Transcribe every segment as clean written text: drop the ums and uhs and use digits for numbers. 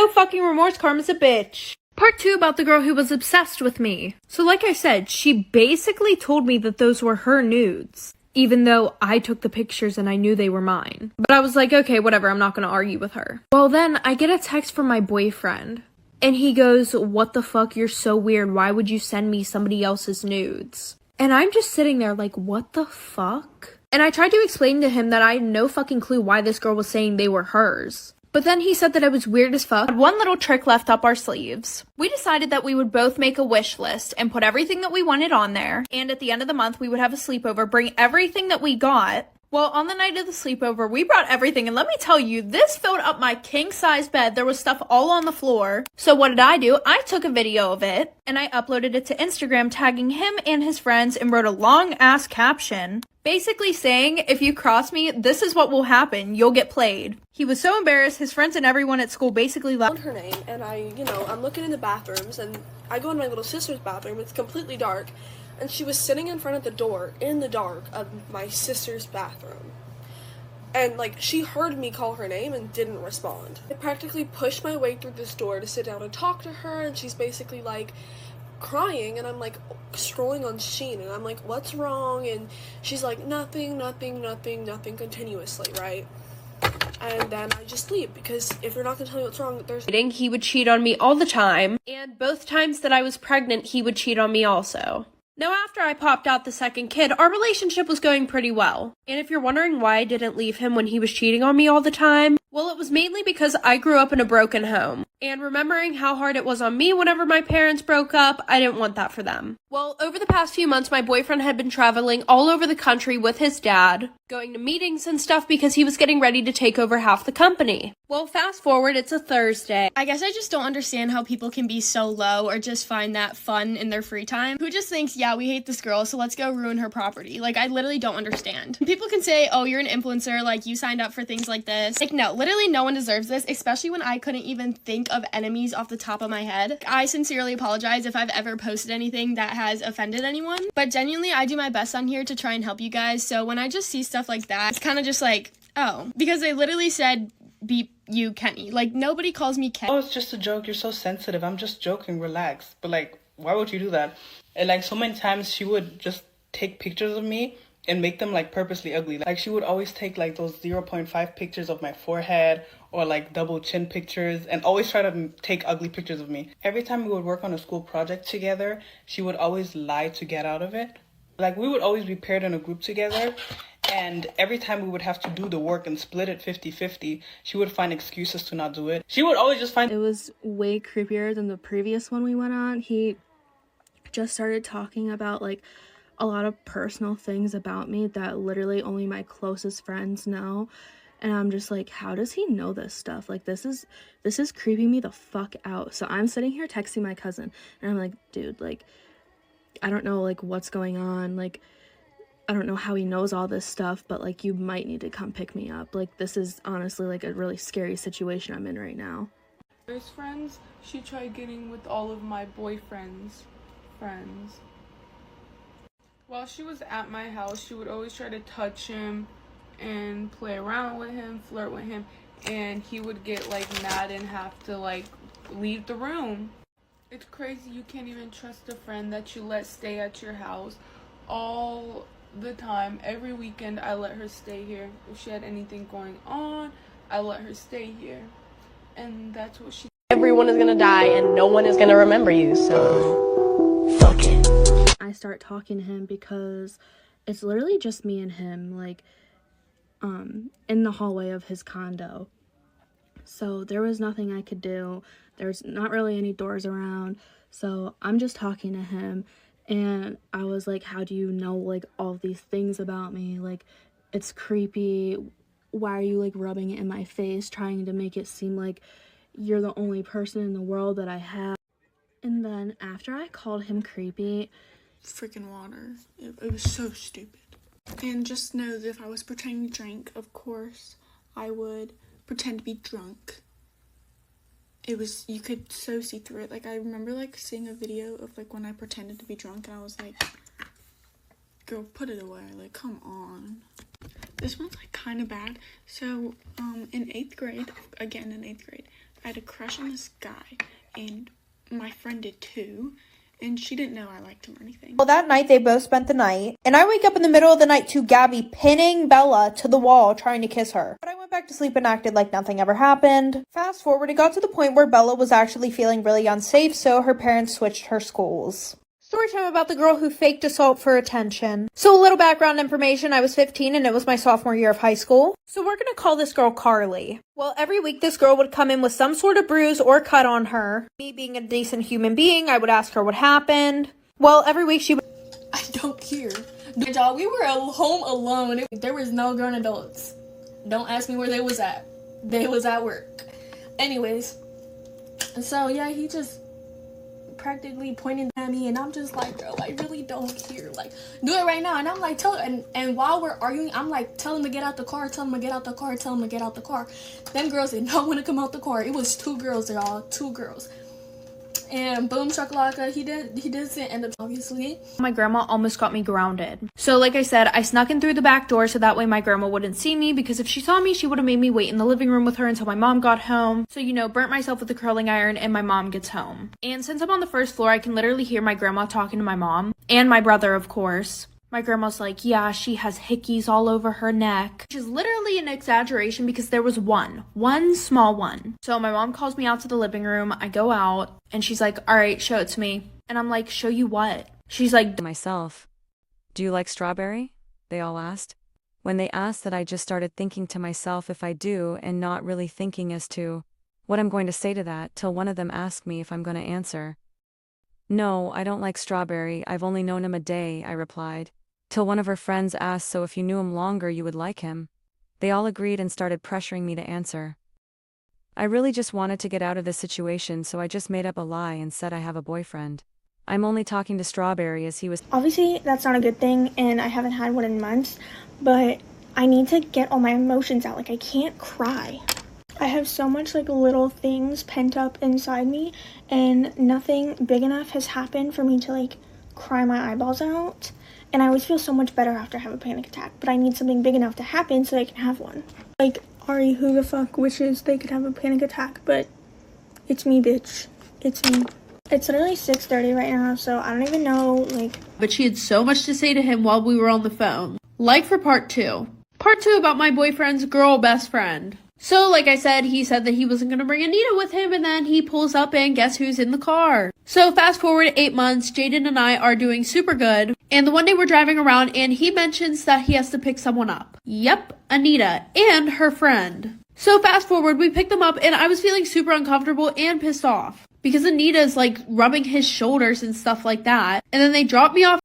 no fucking remorse, karma's a bitch. Part 2 about the girl who was obsessed with me. So like I said, she basically told me that those were her nudes, even though I took the pictures and I knew they were mine. But I was like, okay, whatever, I'm not gonna argue with her. Well then, I get a text from my boyfriend, and he goes, what the fuck, you're so weird, why would you send me somebody else's nudes? And I'm just sitting there like, what the fuck? And I tried to explain to him that I had no fucking clue why this girl was saying they were hers. But then he said that it was weird as fuck. One little trick left up our sleeves. We decided that we would both make a wish list and put everything that we wanted on there. And at the end of the month, we would have a sleepover, bring everything that we got. Well, on the night of the sleepover, we brought everything. And let me tell you, this filled up my king-size bed. There was stuff all on the floor. So what did I do? I took a video of it and I uploaded it to Instagram, tagging him and his friends, and wrote a long-ass caption, basically saying, if you cross me, this is what will happen. You'll get played. He was so embarrassed, his friends and everyone at school basically left her name, and I'm looking in the bathrooms, and I go in my little sister's bathroom. It's completely dark, and she was sitting in front of the door in the dark of my sister's bathroom. And, she heard me call her name and didn't respond. I practically pushed my way through this door to sit down and talk to her, and she's basically, crying, and I'm, scrolling on Shein, and I'm like, what's wrong? And she's like, nothing, continuously, right? And then I just leave, because if you're not gonna tell me what's wrong, He would cheat on me all the time, and both times that I was pregnant, he would cheat on me also. Now, after I popped out the second kid, our relationship was going pretty well. And if you're wondering why I didn't leave him when he was cheating on me all the time, well, it was mainly because I grew up in a broken home. And remembering how hard it was on me whenever my parents broke up, I didn't want that for them. Well, over the past few months, my boyfriend had been traveling all over the country with his dad, going to meetings and stuff because he was getting ready to take over half the company. Well, fast forward, it's a Thursday. I guess I just don't understand how people can be so low or just find that fun in their free time. Who just thinks, yeah, we hate this girl, so let's go ruin her property. I literally don't understand. People can say, oh, you're an influencer, you signed up for things like this. No, literally no one deserves this, especially when I couldn't even think of enemies off the top of my head. I sincerely apologize if I've ever posted anything that has offended anyone, but genuinely, I do my best on here to try and help you guys, so when I just see stuff like that, it's kind of just oh, because they literally said, beep you, Kenny. Nobody calls me Kenny. Oh, it's just a joke. You're so sensitive. I'm just joking. Relax. But, why would you do that? And, so many times she would just take pictures of me and make them, purposely ugly. She would always take, those 0.5 pictures of my forehead or, double chin pictures and always try to take ugly pictures of me. Every time we would work on a school project together, she would always lie to get out of it. We would always be paired in a group together. And every time we would have to do the work and split it 50-50, she would find excuses to not do it. She would always just find... It was way creepier than the previous one we went on. He just started talking about, a lot of personal things about me that literally only my closest friends know. And I'm just like, how does he know this stuff? This is creeping me the fuck out. So I'm sitting here texting my cousin, and I'm like, dude, I don't know, what's going on. I don't know how he knows all this stuff, but, you might need to come pick me up. This is honestly, a really scary situation I'm in right now. As friends, she tried getting with all of my boyfriend's friends. While she was at my house, she would always try to touch him and play around with him, flirt with him, and he would get, mad and have to, leave the room. It's crazy you can't even trust a friend that you let stay at your house all the time. Every weekend I let her stay here. If she had anything going on, I let her stay here. And that's what she... Everyone is gonna die and no one is gonna remember you, so fuck it. I start talking to him because it's literally just me and him, in the hallway of his condo. So there was nothing I could do. There's not really any doors around. So I'm just talking to him. And I was like, how do you know, all these things about me? It's creepy. Why are you, rubbing it in my face, trying to make it seem like you're the only person in the world that I have? And then after I called him creepy... Freaking water. It was so stupid. And just know that if I was pretending to drink, of course, I would pretend to be drunk. You could so see through it. I remember, seeing a video of, when I pretended to be drunk, and I was like, girl, put it away. Come on. This one's, kind of bad. So, in 8th grade, I had a crush on this guy, and my friend did too, and she didn't know I liked him or anything. Well, that night they both spent the night, and I wake up in the middle of the night to Gabby pinning Bella to the wall trying to kiss her. But I went back to sleep and acted like nothing ever happened. Fast forward, it got to the point where Bella was actually feeling really unsafe, so her parents switched her schools. Story time about the girl who faked assault for attention. So a little background information, I was 15 and it was my sophomore year of high school. So we're gonna call this girl Carly. Well, every week this girl would come in with some sort of bruise or cut on her. Me being a decent human being, I would ask her what happened. Well, every week she would... I don't care. Y'all, we were home alone. There was no grown adults. Don't ask me where they was at. They was at work. Anyways, so yeah, he just practically pointed at me, and I'm just like, girl, I really don't care. Like, do it right now. And I'm like, and while we're arguing, I'm like, tell him to get out the car, tell him to get out the car, tell him to get out the car. Them girls did not want to come out the car. It was 2 girls, y'all, 2 girls. And boom shakalaka, he didn't end up, obviously. My grandma almost got me grounded. So like I said, I snuck in through the back door so that way my grandma wouldn't see me, because if she saw me, she would have made me wait in the living room with her until my mom got home. So, you know, burnt myself with the curling iron and my mom gets home. And since I'm on the first floor, I can literally hear my grandma talking to my mom and my brother, of course. My grandma's like, yeah, she has hickeys all over her neck, which is literally an exaggeration because there was one small one. So my mom calls me out to the living room. I go out and she's like, all right, show it to me. And I'm like, show you what? She's like, myself. Do you like strawberry? They all asked. When they asked that, I just started thinking to myself if I do, and not really thinking as to what I'm going to say to that, till one of them asked me if I'm going to answer. No, I don't like strawberry. I've only known him a day, I replied. Till one of her friends asked, so if you knew him longer you would like him. They all agreed and started pressuring me to answer. I really just wanted to get out of this situation, so I just made up a lie and said I have a boyfriend. I'm only talking to Strawberry as he was... Obviously, that's not a good thing, and I haven't had one in months, but I need to get all my emotions out. Like, I can't cry. I have so much, like, little things pent up inside me, and nothing big enough has happened for me to, like, cry my eyeballs out. And I always feel so much better after I have a panic attack, but I need something big enough to happen so I can have one. Like, Ari, who the fuck wishes they could have a panic attack, but it's me, bitch. It's me. It's literally 6:30 right now, so I don't even know, like... But she had so much to say to him while we were on the phone. Like for part 2. Part 2 about my boyfriend's girl best friend. So, like I said, he said that he wasn't going to bring Anita with him, and then he pulls up and guess who's in the car? So, fast forward 8 months, Jaden and I are doing super good, and the one day we're driving around, and he mentions that he has to pick someone up. Yep, Anita, and her friend. So, fast forward, we picked them up, and I was feeling super uncomfortable and pissed off, because Anita's, like, rubbing his shoulders and stuff like that, and then they dropped me off.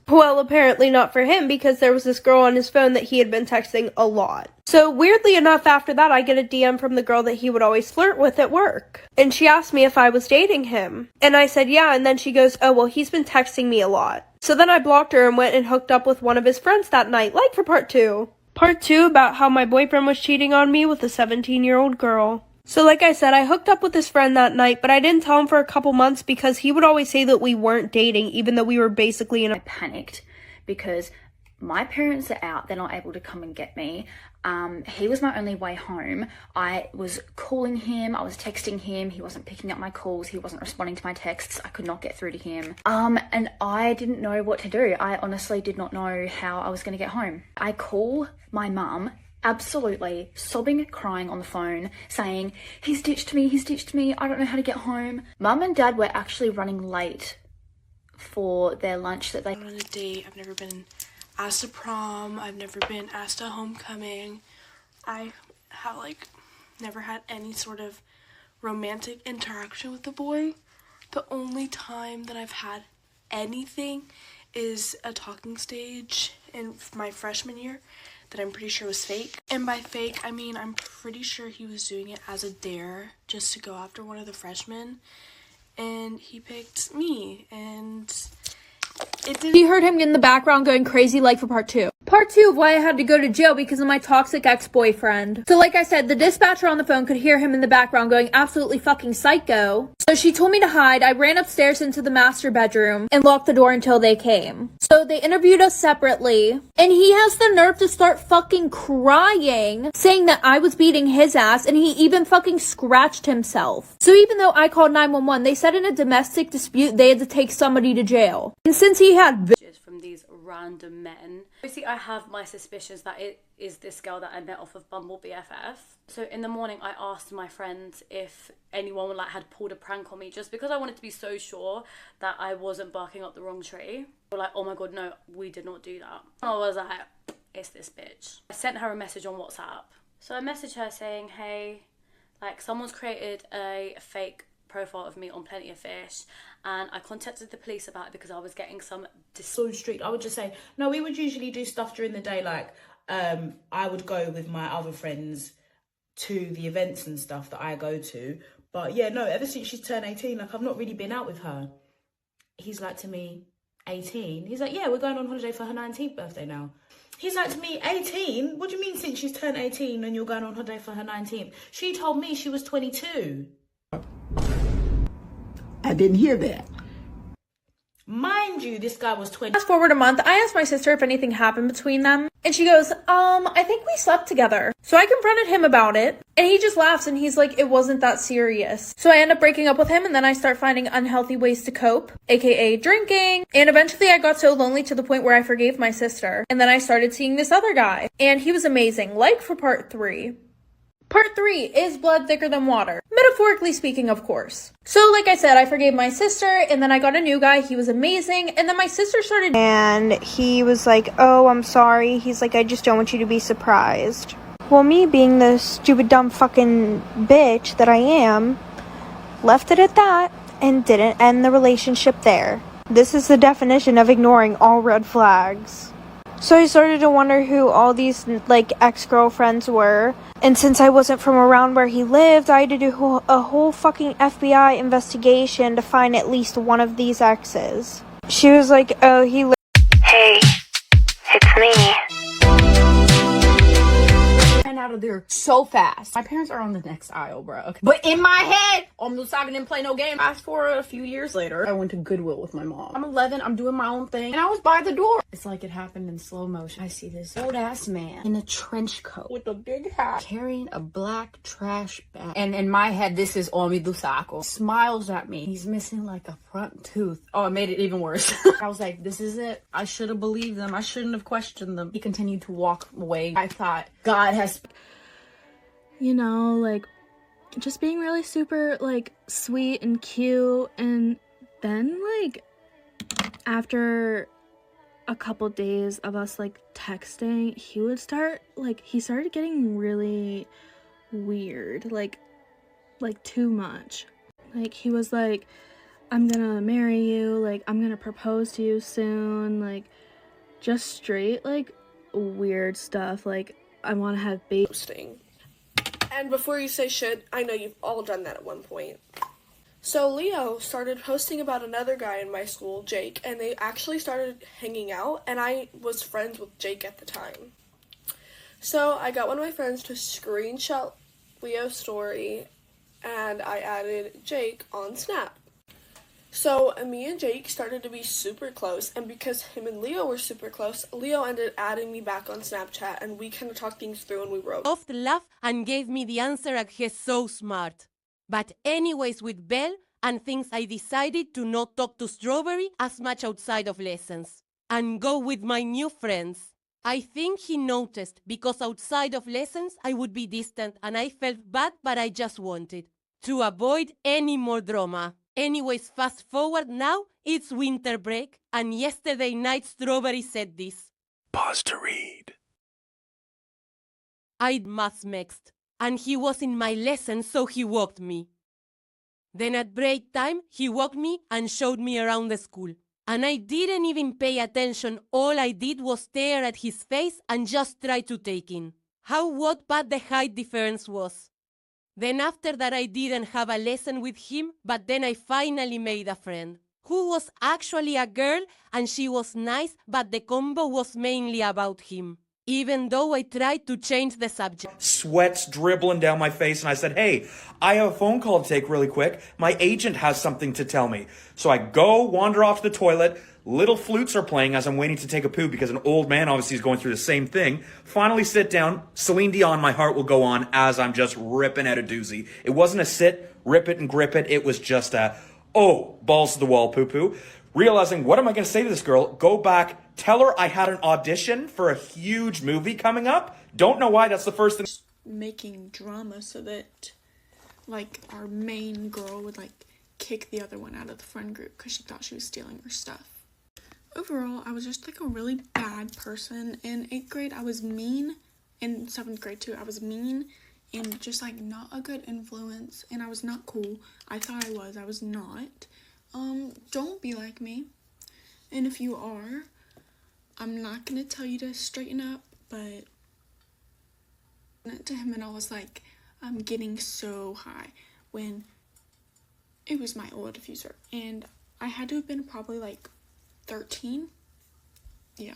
Well, apparently not for him, because there was this girl on his phone that he had been texting a lot. So weirdly enough, after that, I get a DM from the girl that he would always flirt with at work. And she asked me if I was dating him. And I said, yeah, and then she goes, oh, well, he's been texting me a lot. So then I blocked her and went and hooked up with one of his friends that night, like for part 2. Part 2 about how my boyfriend was cheating on me with a 17-year-old girl. So like I said, I hooked up with his friend that night, but I didn't tell him for a couple months because he would always say that we weren't dating, even though we were basically in a... I panicked because my parents are out. They're not able to come and get me. He was my only way home. I was calling him. I was texting him. He wasn't picking up my calls. He wasn't responding to my texts. I could not get through to him. And I didn't know what to do. I honestly did not know how I was going to get home. I call my mum, absolutely sobbing, crying on the phone, saying, he's ditched me, I don't know how to get home. Mum and Dad were actually running late for their lunch that they... I'm on a date. I've never been asked to prom. I've never been asked to homecoming. I have, like, never had any sort of romantic interaction with a boy. The only time that I've had anything is a talking stage in my freshman year that I'm pretty sure was fake. And by fake, I mean I'm pretty sure he was doing it as a dare just to go after one of the freshmen. And he picked me, and it didn't... He heard him in the background going crazy like for part 2. Part 2 of why I had to go to jail because of my toxic ex-boyfriend. So like I said, the dispatcher on the phone could hear him in the background going absolutely fucking psycho. So she told me to hide. I ran upstairs into the master bedroom and locked the door until they came. So they interviewed us separately, and he has the nerve to start fucking crying, saying that I was beating his ass, and he even fucking scratched himself. So even though I called 911, they said in a domestic dispute they had to take somebody to jail. And since he had from these random men. Obviously, I have my suspicions that it is this girl that I met off of Bumble BFF. So in the morning, I asked my friends if anyone had pulled a prank on me, just because I wanted to be so sure that I wasn't barking up the wrong tree. They were like, oh my god, no, we did not do that. I was like, it's this bitch. I sent her a message on WhatsApp. So I messaged her saying, hey, someone's created a fake profile of me on Plenty of Fish, and I contacted the police about it because I was getting some so strict. I would just say, no, we would usually do stuff during the day, I would go with my other friends to the events and stuff that I go to, but yeah, no, ever since she's turned 18, I've not really been out with her. He's like to me, 18? He's like, yeah, we're going on holiday for her 19th birthday now. He's like to me, 18? What do you mean since she's turned 18 and you're going on holiday for her 19th? She told me she was 22. I didn't hear that. Mind you, this guy was 20. Fast forward a month, I asked my sister if anything happened between them, and she goes, I think we slept together. So I confronted him about it, and he just laughs and he's like, it wasn't that serious. So I end up breaking up with him, and then I start finding unhealthy ways to cope, aka drinking, and eventually I got so lonely to the point where I forgave my sister, and then I started seeing this other guy, and he was amazing, like for part 3. Part 3 is blood thicker than water. Metaphorically speaking, of course. So like I said, I forgave my sister, and then I got a new guy. He was amazing, and then my sister started, and he was like, oh, I'm sorry. He's like, I just don't want you to be surprised. Well, me being the stupid, dumb fucking bitch that I am, left it at that and didn't end the relationship there. This is the definition of ignoring all red flags. So I started to wonder who all these, ex-girlfriends were. And since I wasn't from around where he lived, I had to do a whole fucking FBI investigation to find at least one of these exes. She was like, oh, Hey, it's me. Ran out of there so fast. My parents are on the next aisle, bro. Okay. But in my head, Musaka didn't play no game. Fast forward a few years later, I went to Goodwill with my mom. I'm 11, I'm doing my own thing, and I was by the door. It's like it happened in slow motion. I see this old ass man in a trench coat with a big hat carrying a black trash bag. And in my head, this is Musaka. Smiles at me. He's missing a front tooth. Oh, it made it even worse. I was like, this is it. I should have believed them. I shouldn't have questioned them. He continued to walk away. I thought, God has... just being really super, sweet and cute, and then, after a couple days of us, texting, he would start, he started getting really weird, too much. He was like, I'm gonna marry you, I'm gonna propose to you soon, just straight, weird stuff, I want to have babies. And before you say shit, I know you've all done that at one point. So Leo started posting about another guy in my school, Jake, and they actually started hanging out, and I was friends with Jake at the time. So I got one of my friends to screenshot Leo's story, and I added Jake on Snap. So me and Jake started to be super close, and because him and Leo were super close, Leo ended adding me back on Snapchat, and we kind of talked things through, and we wrote. Both laughed and gave me the answer like he's so smart. But anyways, with Belle and things, I decided to not talk to Strawberry as much outside of lessons and go with my new friends. I think he noticed because outside of lessons I would be distant, and I felt bad, but I just wanted to avoid any more drama. Anyways, fast forward now, it's winter break, and yesterday night Strawberry said this. Pause to read. I'd math mixed, and he was in my lesson, so he walked me. Then at break time, he walked me and showed me around the school. And I didn't even pay attention. All I did was stare at his face and just try to take in what bad the height difference was. Then after that, I didn't have a lesson with him, but then I finally made a friend who was actually a girl and she was nice, but the combo was mainly about him. Even though I tried to change the subject. Sweat's dribbling down my face, and I said, hey, I have a phone call to take really quick. My agent has something to tell me. So I go, wander off to the toilet. Little flutes are playing as I'm waiting to take a poo because an old man obviously is going through the same thing. Finally sit down. Celine Dion, My Heart Will Go On, as I'm just ripping out a doozy. It wasn't a sit, rip it and grip it. It was just a, oh, balls to the wall poo-poo. Realizing, what am I going to say to this girl? Go back, tell her I had an audition for a huge movie coming up. Don't know why, that's the first thing. Making drama so that, like, our main girl would, like, kick the other one out of the friend group because she thought she was stealing her stuff. Overall, I was just, like, a really bad person. In 8th grade, I was mean. In 7th grade, too, I was mean and just, like, not a good influence. And I was not cool. I thought I was not. Don't be like me. And if you are, I'm not gonna tell you to straighten up, but I went to him and I was like, I'm getting so high, when it was my old diffuser. And I had to have been probably like 13. Yeah.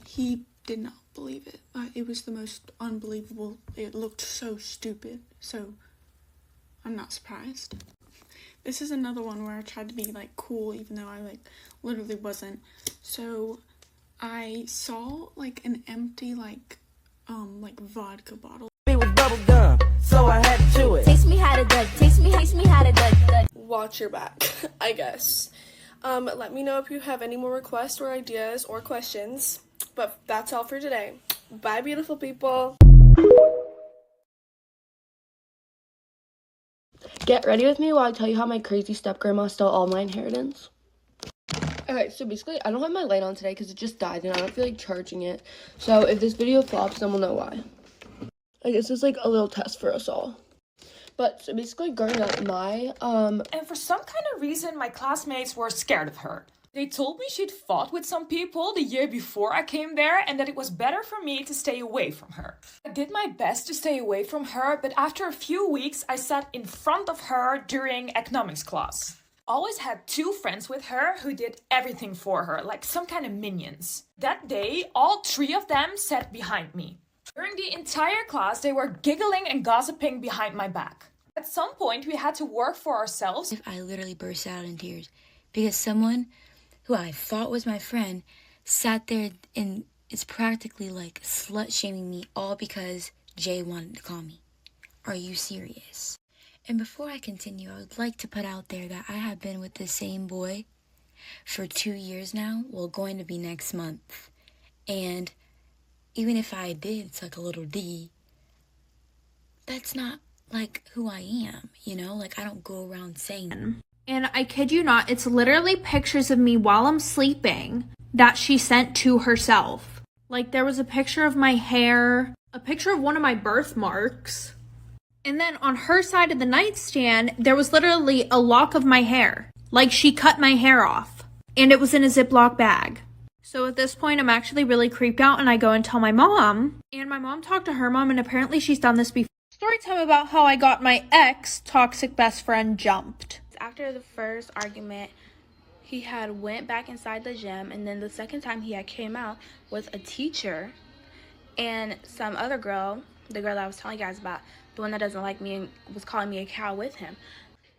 He did not believe it. It was the most unbelievable. It looked so stupid. So I'm not surprised. This is another one where I tried to be, like, cool, even though I, like, literally wasn't. So, I saw, like, an empty, like vodka bottle. It was bubble gum, so I had to chew it. Taste me how to duck, taste me how to duck. Watch your back, I guess. Let me know if you have any more requests or ideas or questions. But that's all for today. Bye, beautiful people. Get ready with me while I tell you how my crazy step-grandma stole all my inheritance. Okay, so basically, I don't have my light on today because it just died and I don't feel like charging it. So if this video flops, then we'll know why. I guess it's like a little test for us all. But, so basically, growing up, And for some kind of reason, my classmates were scared of her. They told me she'd fought with some people the year before I came there and that it was better for me to stay away from her. I did my best to stay away from her, but after a few weeks, I sat in front of her during economics class. Always had 2 friends with her who did everything for her, like some kind of minions. That day, all 3 of them sat behind me. During the entire class, they were giggling and gossiping behind my back. At some point, we had to work for ourselves. I literally burst out in tears because someone who I thought was my friend sat there and is practically like slut-shaming me all because Jay wanted to call me. Are you serious? And before I continue, I would like to put out there that I have been with the same boy for 2 years now, well, going to be next month. And even if I did, it's like a little D, that's not like who I am, you know? Like, I don't go around saying. And I kid you not, it's literally pictures of me while I'm sleeping that she sent to herself. Like, there was a picture of my hair, a picture of one of my birthmarks, and then on her side of the nightstand, there was literally a lock of my hair. Like, she cut my hair off, and it was in a Ziploc bag. So at this point, I'm actually really creeped out, and I go and tell my mom, and my mom talked to her mom, and apparently she's done this before. Story time about how I got my ex-toxic best friend jumped. After the first argument, he had went back inside the gym, and then the second time he had came out with a teacher and some other girl, the girl that I was telling you guys about, the one that doesn't like me and was calling me a cow with him.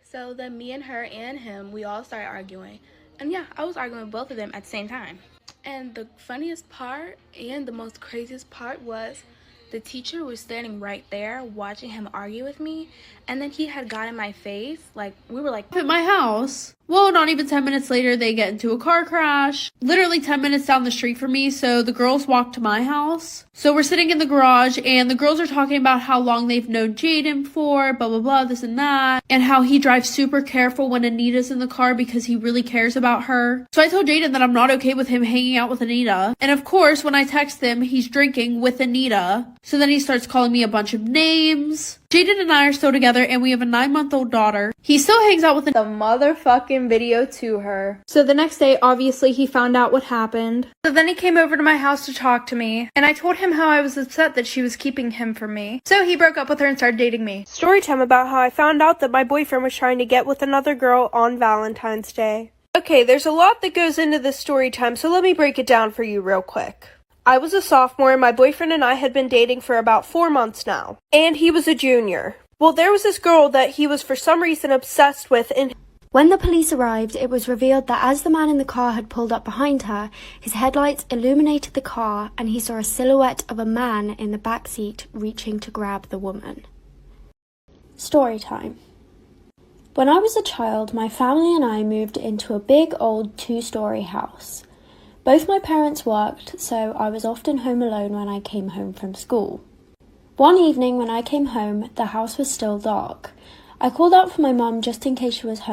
So then me and her and him, we all started arguing. And yeah, I was arguing with both of them at the same time. And the funniest part and the most craziest part was the teacher was standing right there watching him argue with me, and then he had got in my face. Like, we were like at my house. Well, not even 10 minutes later, they get into a car crash. Literally 10 minutes down the street from me, so the girls walk to my house. So we're sitting in the garage, and the girls are talking about how long they've known Jaden for, blah, blah, blah, this and that, and how he drives super careful when Anita's in the car because he really cares about her. So I told Jaden that I'm not okay with him hanging out with Anita. And of course, when I text him, he's drinking with Anita. So then he starts calling me a bunch of names. Jaden and I are still together, and we have a 9-month-old daughter. He still hangs out with the motherfucking video to her. So the next day, obviously, he found out what happened. So then he came over to my house to talk to me, and I told him how I was upset that she was keeping him from me. So he broke up with her and started dating me. Story time about how I found out that my boyfriend was trying to get with another girl on Valentine's Day. Okay, there's a lot that goes into this story time, so let me break it down for you real quick. I was a sophomore and my boyfriend and I had been dating for about 4 months now. And he was a junior. Well, there was this girl that he was for some reason obsessed with, and when the police arrived, it was revealed that as the man in the car had pulled up behind her, his headlights illuminated the car and he saw a silhouette of a man in the back seat reaching to grab the woman. Story time. When I was a child, my family and I moved into a big old 2-story house. Both my parents worked, so I was often home alone when I came home from school. One evening when I came home, the house was still dark. I called out for my mum just in case she was home.